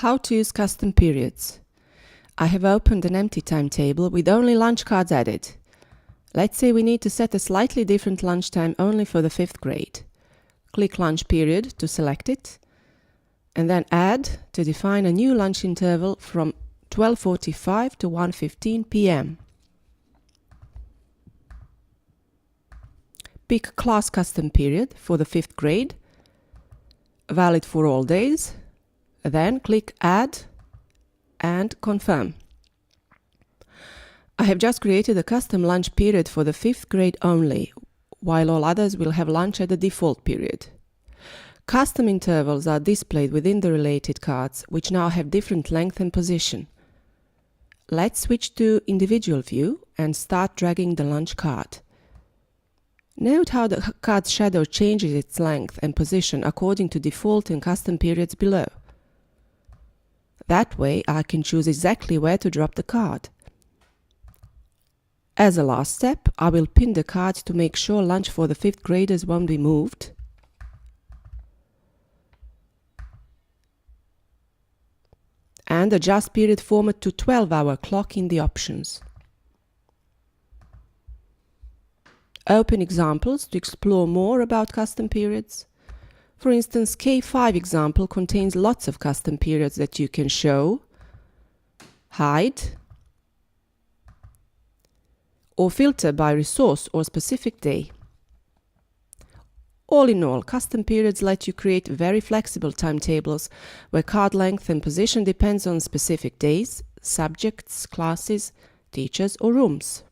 How to use custom periods. I have opened an empty timetable with only lunch cards added. Let's say we need to set a slightly different lunch time only for the 5th grade. Click Lunch Period to select it, and then Add to define a new lunch interval from 12:45 to 1:15 p.m. Pick Class Custom Period for the 5th grade, valid for all days. Then click Add and Confirm. I have just created a custom lunch period for the 5th grade only, while all others will have lunch at the default period. Custom intervals are displayed within the related cards, which now have different length and position. Let's switch to Individual View and start dragging the lunch card. Note how the card's shadow changes its length and position according to default and custom periods below. That way I can choose exactly where to drop the card. As a last step, I will pin the card to make sure lunch for the 5th graders won't be moved. And adjust period format to 12-hour clock in the options. Open examples to explore more about custom periods. For instance, K5 example contains lots of custom periods that you can show, hide, or filter by resource or specific day. All in all, custom periods let you create very flexible timetables where card length and position depends on specific days, subjects, classes, teachers, or rooms.